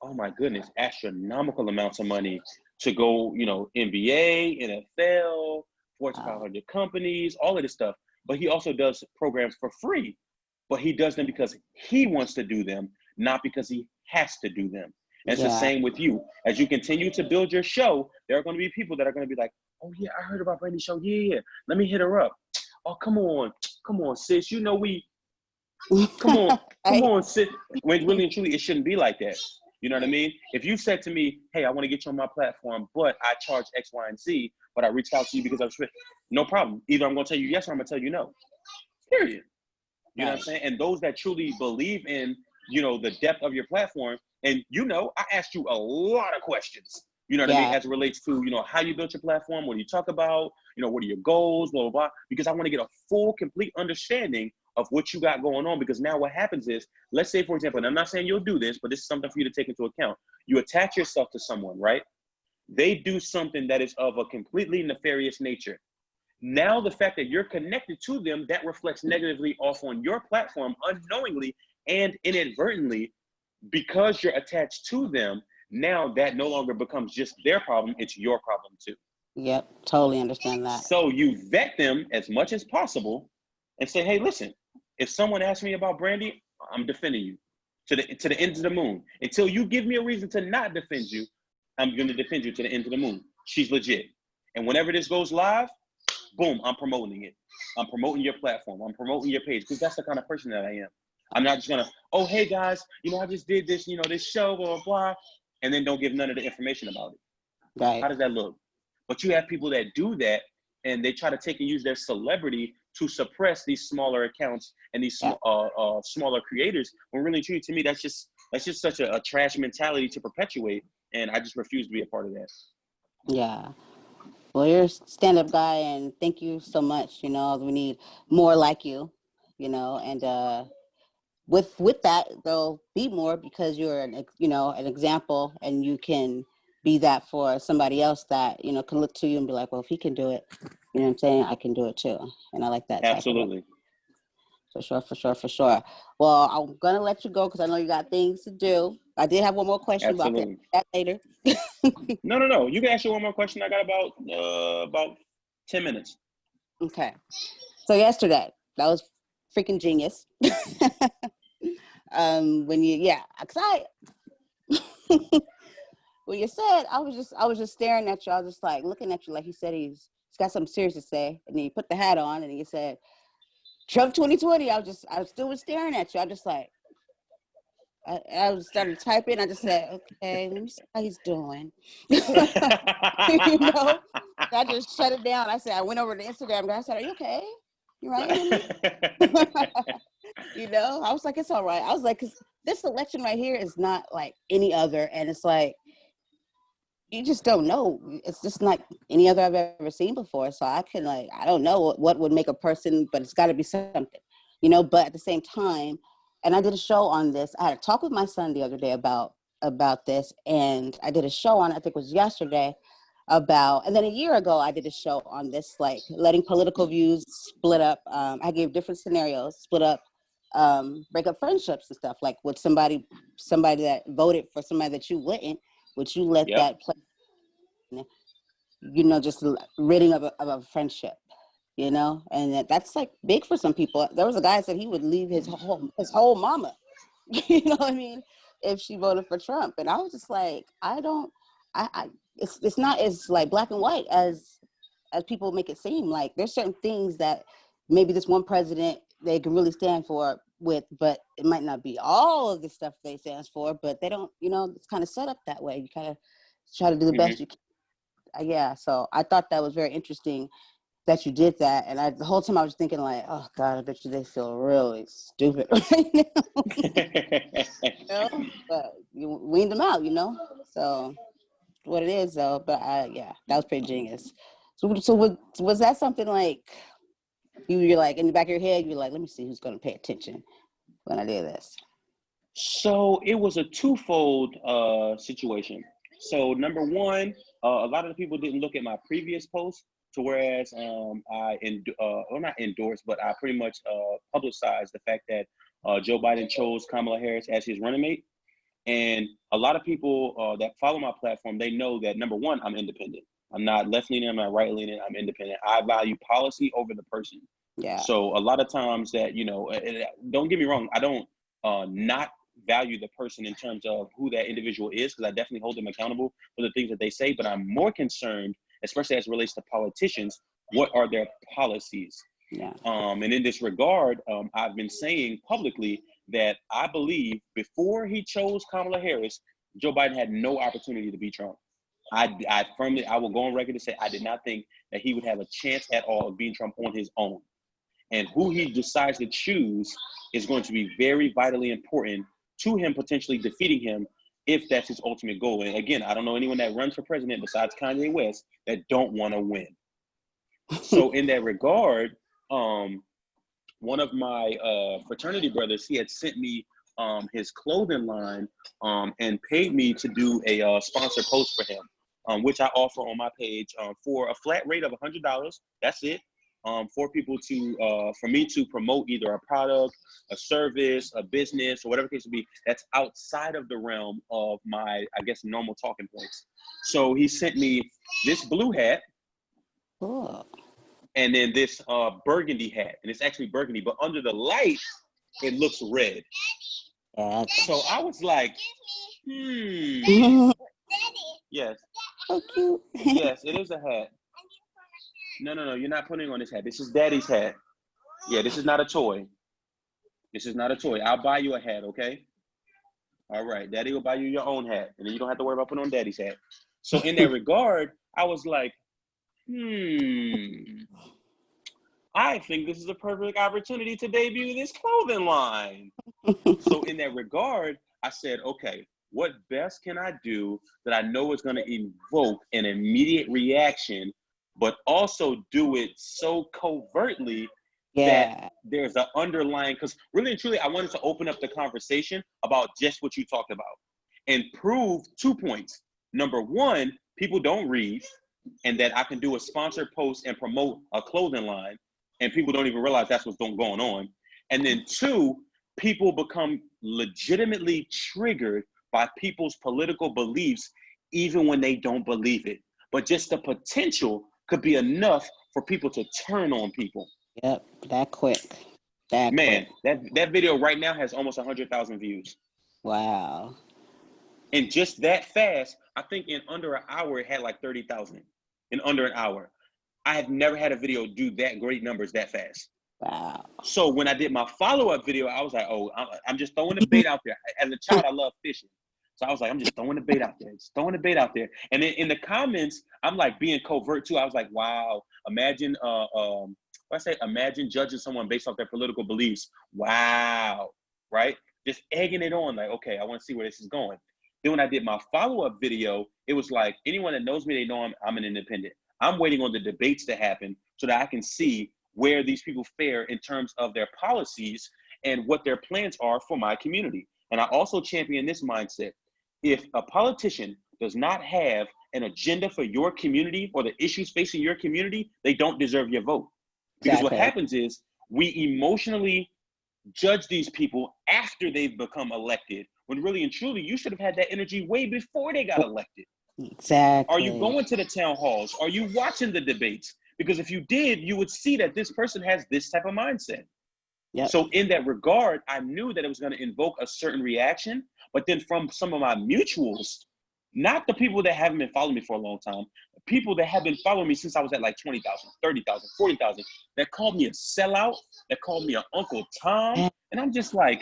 oh my goodness, astronomical amounts of money to go, you know, NBA, NFL, Fortune 500 companies, all of this stuff. But he also does programs for free. But he does them because he wants to do them, not because he has to do them. And it's the same with you. As you continue to build your show, there are going to be people that are going to be like, oh yeah, I heard about Brandy's show. Yeah, let me hit her up. Oh, come on, sis. You know, come on, sis. When really and truly, it shouldn't be like that. You know what I mean? If you said to me, hey, I want to get you on my platform, but I charge X, Y, and Z, but I reached out to you because I was no problem. Either I'm going to tell you yes or I'm going to tell you no. Period. You know what I'm saying? And those that truly believe in, you know, the depth of your platform, and, you know, I asked you a lot of questions, you know what I mean, as it relates to, you know, how you built your platform, what do you talk about, you know, what are your goals, blah, blah, blah, because I want to get a full, complete understanding of what you got going on. Because now what happens is, let's say, for example, and I'm not saying you'll do this, but this is something for you to take into account. You attach yourself to someone, right? They do something that is of a completely nefarious nature. Now the fact that you're connected to them, that reflects negatively off on your platform unknowingly and inadvertently, because you're attached to them. Now that no longer becomes just their problem, it's your problem too. Yep, totally understand that. So you vet them as much as possible and say, hey, listen, if someone asks me about Brandy, I'm defending you to the ends of the moon. Until you give me a reason to not defend you, I'm going to defend you to the end of the moon. She's legit. And whenever this goes live, boom, I'm promoting it. I'm promoting your platform. I'm promoting your page, because that's the kind of person that I am. I'm not just gonna, oh, hey guys, I just did this, this show, blah, blah, blah, and then don't give none of the information about it. Right. How does that look? But you have people that do that, and they try to take and use their celebrity to suppress these smaller accounts and these smaller creators. When really, truly, to me, that's just such a trash mentality to perpetuate, and I just refuse to be a part of that. Yeah. Well, you're a stand-up guy, and thank you so much. We need more like you, and with that, there'll be more, because you're an example, and you can be that for somebody else that, can look to you and be like, well, if he can do it, you know what I'm saying, I can do it too. And I like that type Absolutely. of it. For sure. Well, I'm going to let you go because I know you got things to do. I did have one more question, Absolutely. but I'll get that later. No. You can ask you one more question. I got about 10 minutes. Okay. So yesterday, that was freaking genius. When when you said, I was just staring at you. I was just like looking at you, like he said he's got something serious to say, and then you put the hat on, and you said Trump 2020. I still was staring at you. I just like, I started typing. I just said, okay, let me see how he's doing. I just shut it down. I said, I went over to Instagram, and I said, are you okay? You right, honey? I was like, it's all right. I was like, because this election right here is not like any other, and it's like, you just don't know. It's just not any other I've ever seen before. So I don't know what would make a person, but it's got to be something, but at the same time, and I did a show on this. I had a talk with my son the other day about this, and I did a show on, I think it was yesterday, and then a year ago, I did a show on this, like letting political views split up. I gave different scenarios, split up, break up friendships and stuff, like with somebody that voted for somebody that you wouldn't, would you let that play, just ridding of a friendship, and that's like big for some people. There was a guy that said he would leave his whole mama, what I mean, if she voted for Trump. And I was just like, it's not as like black and white as people make it seem. Like there's certain things that maybe this one president they can really stand for but it might not be all of the stuff they stand for, but they don't, it's kind of set up that way. You kind of try to do the best you can. Yeah. So I thought that was very interesting that you did that. And the whole time I was thinking like, oh God, I bet you they feel really stupid right now. But you weaned them out, so what it is though. But that was pretty genius. So was that something like you're like in the back of your head, you're like, let me see who's going to pay attention when I do this? So it was a twofold situation. So number one, a lot of the people didn't look at my previous post, to whereas not endorsed, but I pretty much publicized the fact that Joe Biden chose Kamala Harris as his running mate. And a lot of people that follow my platform, they know that number one, I'm independent. I'm not left leaning, I'm not right leaning, I'm independent. I value policy over the person. Yeah. So a lot of times that, don't get me wrong, I don't not value the person in terms of who that individual is, because I definitely hold them accountable for the things that they say, but I'm more concerned, especially as it relates to politicians, what are their policies? Yeah. And in this regard, I've been saying publicly that I believe before he chose Kamala Harris, Joe Biden had no opportunity to beat Trump. I will go on record to say I did not think that he would have a chance at all of beating Trump on his own. And who he decides to choose is going to be very vitally important to him potentially defeating him if that's his ultimate goal. And again, I don't know anyone that runs for president besides Kanye West that don't want to win. So in that regard, one of my fraternity brothers, he had sent me his clothing line and paid me to do a sponsor post for him. which I offer on my page for a flat rate of $100. That's it. For people to, for me to promote either a product, a service, a business, or whatever the case may be, that's outside of the realm of my, I guess, normal talking points. So he sent me this blue hat. Cool. And then this burgundy hat, and it's actually burgundy, but under the light, it looks red. Yeah. So I was like, Yes. So cute. Yes, it is a hat. No, you're not putting on this hat. This is Daddy's hat. Yeah, this is not a toy. This is not a toy. I'll buy you a hat, okay? All right, Daddy will buy you your own hat, and then you don't have to worry about putting on Daddy's hat. So in that regard, I was like, I think this is a perfect opportunity to debut this clothing line. So in that regard, I said, okay, what best can I do that I know is going to evoke an immediate reaction, but also do it so covertly that there's an underlying, because really and truly, I wanted to open up the conversation about just what you talked about and prove 2 points. Number one, people don't read, and that I can do a sponsored post and promote a clothing line, and people don't even realize that's what's going on. And then 2, people become legitimately triggered by people's political beliefs, even when they don't believe it. But just the potential could be enough for people to turn on people. Yep, that quick. Man, that video right now has almost 100,000 views. Wow. And just that fast, I think in under an hour, it had like 30,000 in under an hour. I have never had a video do that great numbers that fast. Wow. So when I did my follow-up video, I was like, oh, I'm just throwing the bait out there. As a child, I love fishing. So I was like, I'm just throwing the bait out there. Just throwing the bait out there. And then in the comments, I'm like being covert too. I was like, wow, imagine, imagine judging someone based off their political beliefs. Wow, right? Just egging it on like, okay, I want to see where this is going. Then when I did my follow-up video, it was like, anyone that knows me, they know I'm an independent. I'm waiting on the debates to happen so that I can see where these people fare in terms of their policies and what their plans are for my community. And I also champion this mindset. If a politician does not have an agenda for your community or the issues facing your community, they don't deserve your vote. Because what happens is we emotionally judge these people after they've become elected, when really and truly, you should have had that energy way before they got elected. Exactly. Are you going to the town halls? Are you watching the debates? Because if you did, you would see that this person has this type of mindset. Yep. So in that regard, I knew that it was going to invoke a certain reaction. But then from some of my mutuals, not the people that haven't been following me for a long time, people that have been following me since I was at like 20,000, 30,000, 40,000, that called me a sellout, that called me an Uncle Tom. And I'm just like,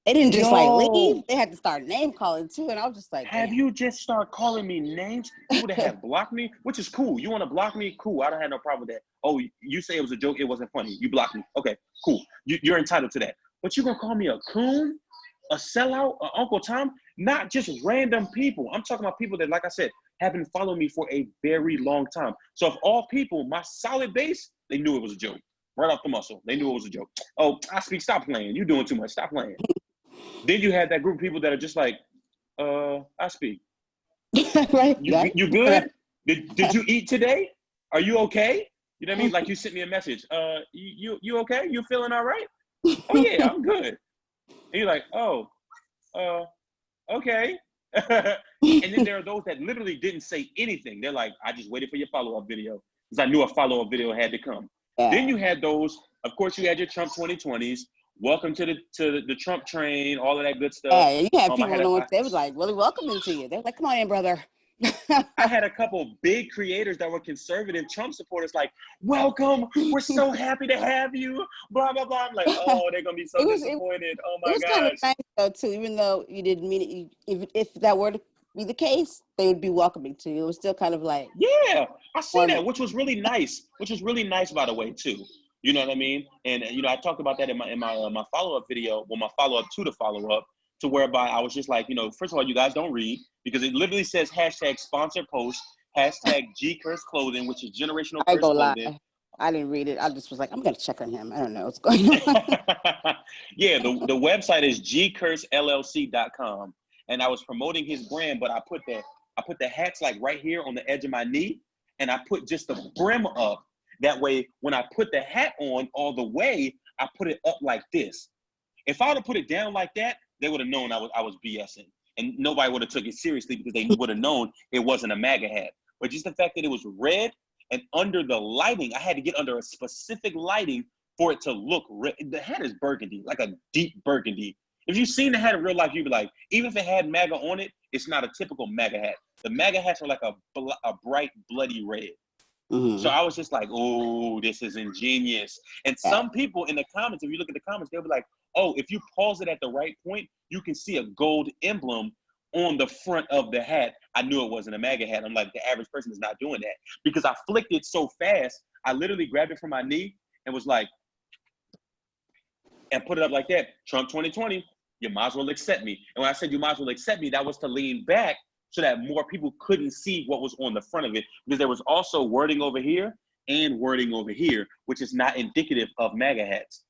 they didn't just like leave. They had to start name calling too. And I was just like, have you just start calling me names? People that have blocked me, which is cool. You want to block me? Cool. I don't have no problem with that. Oh, you say it was a joke. It wasn't funny. You blocked me. Okay, cool. You're entitled to that. But you're going to call me a coon, a sellout, an Uncle Tom? Not just random people. I'm talking about people that, like I said, have been following me for a very long time. So of all people, my solid base, they knew it was a joke. Right off the muscle. They knew it was a joke. Oh, Ispeak, stop playing. You're doing too much. Stop playing. Then you had that group of people that are just like, Ispeak. Right. You good? Did you eat today? Are you okay? You know what I mean? Like you sent me a message. You okay? You feeling all right? Oh yeah, I'm good. And you're like, oh, okay. And then there are those that literally didn't say anything. They're like, I just waited for your follow-up video because I knew a follow-up video had to come. Yeah. Then you had those, of course, you had your Trump 2020s. Welcome to the Trump train, all of that good stuff. Yeah, you had people they was like really welcoming to you. They were like, come on in, brother. I had a couple big creators that were conservative Trump supporters like, welcome, we're so happy to have you, blah, blah, blah. I'm like, oh, they're going to be so disappointed. Oh, my gosh. It was kind of nice, though, too, even though you didn't mean it. If that were to be the case, they would be welcoming to you. It was still kind of like. Yeah, I see that, which was really nice, by the way, too. You know what I mean? And, you know, I talked about that in my follow-up video, well, my follow-up to the follow-up, to whereby I was just like, you know, first of all, you guys don't read because it literally says hashtag sponsor post, hashtag G Curse Clothing, which is generational curse clothing. Lie. I didn't read it. I just was like, I'm going to check on him. I don't know what's going on. Yeah, the website is gcursellc.com. And I was promoting his brand, but I put I put the hats like right here on the edge of my knee, and I put just the brim up. That way, when I put the hat on all the way, I put it up like this. If I would have put it down like that, they would have known I was BSing, and nobody would have took it seriously because they would have known it wasn't a MAGA hat. But just the fact that it was red and under the lighting, I had to get under a specific lighting for it to look red. The hat is burgundy, like a deep burgundy. If you've seen the hat in real life, you'd be like, even if it had MAGA on it, it's not a typical MAGA hat. The MAGA hats are like a bright, bloody red. Mm-hmm. So I was just like, oh, this is ingenious. And some people in the comments, if you look at the comments, they'll be like, oh, if you pause it at the right point, you can see a gold emblem on the front of the hat. I knew it wasn't a MAGA hat. I'm like, the average person is not doing that. Because I flicked it so fast, I literally grabbed it from my knee and was like, and put it up like that. Trump 2020, you might as well accept me. And when I said you might as well accept me, that was to lean back so that more people couldn't see what was on the front of it. Because there was also wording over here and wording over here, which is not indicative of MAGA hats.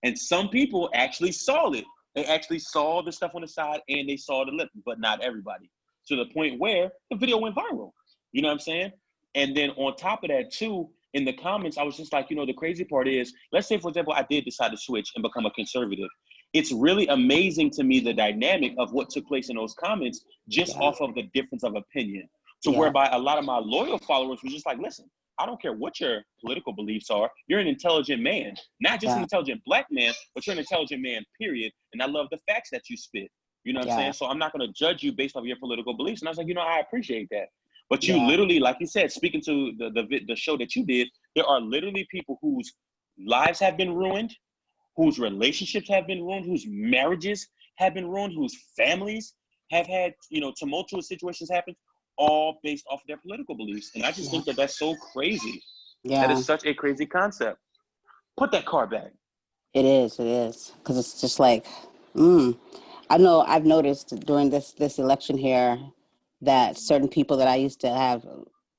And some people actually saw it. They actually saw the stuff on the side and they saw the lip, but not everybody. To the point where the video went viral. You know what I'm saying? And then on top of that too, in the comments, I was just like, the crazy part is, let's say, for example, I did decide to switch and become a conservative. It's really amazing to me the dynamic of what took place in those comments just off of the difference of opinion. So whereby a lot of my loyal followers were just like, listen, I don't care what your political beliefs are. You're an intelligent man, not just an intelligent Black man, but you're an intelligent man, period. And I love the facts that you spit. You know what I'm saying? So I'm not going to judge you based off your political beliefs. And I was like, I appreciate that. But you literally, like you said, speaking to the show that you did, there are literally people whose lives have been ruined, whose relationships have been ruined, whose marriages have been ruined, whose families have had, tumultuous situations happen, all based off their political beliefs. And I just think that that's so crazy. That is such a crazy concept. Put that car back. It is. Because it's just like, I know I've noticed during this election here that certain people that I used to have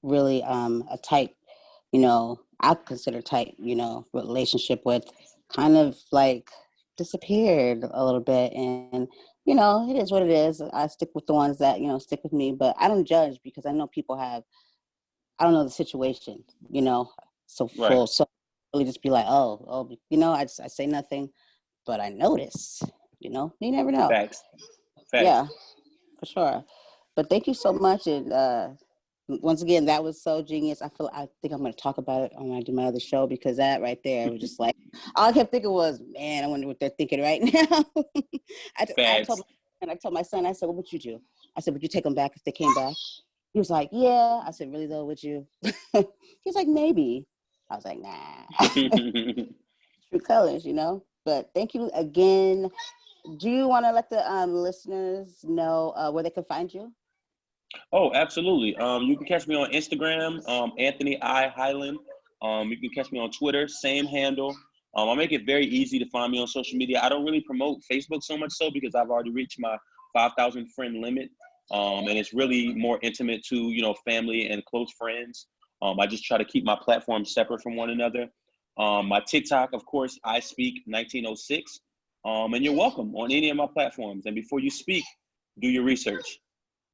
really a tight, I consider tight, relationship with, kind of like disappeared a little bit. And, it is what it is. I stick with the ones that, stick with me, but I don't judge because I know people have, I don't know the situation, so full. So really just be like, I say nothing, but I notice, you never know. Facts. Yeah, for sure. But thank you so much. And once again, that was so genius. I think I'm going to talk about it when I do my other show, because that right there was just like, all I kept thinking was, man, I wonder what they're thinking right now. I told my son, I said, what would you do? I said, would you take them back if they came back? He was like, yeah. I said, really though, would you? He's like, maybe. I was like, nah. True colors, But thank you again. Do you want to let the listeners know where they can find you? Oh, absolutely. You can catch me on Instagram, Anthony I. Highland. You can catch me on Twitter, same handle. I make it very easy to find me on social media. I don't really promote Facebook so much so because I've already reached my 5,000 friend limit. And it's really more intimate to, family and close friends. I just try to keep my platforms separate from one another. My TikTok, of course, Ispeak1906. And you're welcome on any of my platforms. And before you speak, do your research.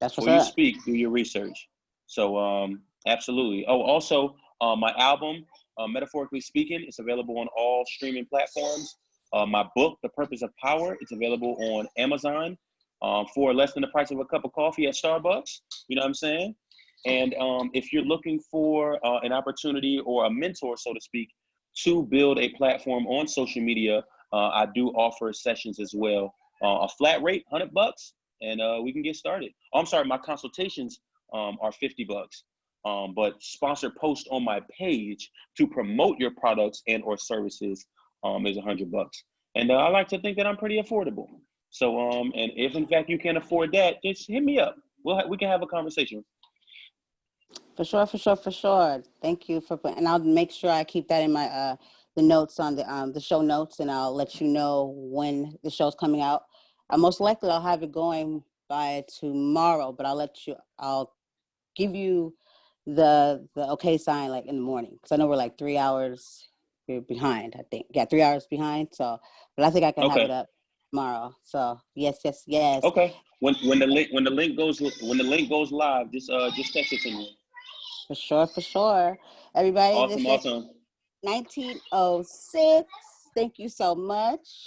Before you speak, do your research. So absolutely. Oh, also, my album, Metaphorically Speaking, is available on all streaming platforms. My book, The Purpose of Power, it's available on Amazon for less than the price of a cup of coffee at Starbucks. You know what I'm saying? And if you're looking for an opportunity or a mentor, so to speak, to build a platform on social media, I do offer sessions as well. A flat rate, $100, and we can get started. Oh, I'm sorry, my consultations are $50. But sponsored post on my page to promote your products and or services is $100. And I like to think that I'm pretty affordable. So, and if in fact you can't afford that, just hit me up. We can have a conversation. For sure. Thank you and I'll make sure I keep that in my the notes on the show notes, and I'll let you know when the show's coming out. Most likely I'll have it going by tomorrow, but I'll give you the okay sign like in the morning, because I know we're like 3 hours behind. I think 3 hours behind. So, but I think I can have it up So yes. Okay. When the link goes live, just text it to me. For sure. Everybody, Awesome, this is awesome. 1906. Thank you so much.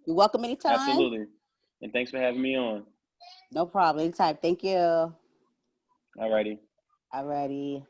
You're welcome anytime. Absolutely. And thanks for having me on. No problem. Anytime. Thank you. Alrighty. Alrighty.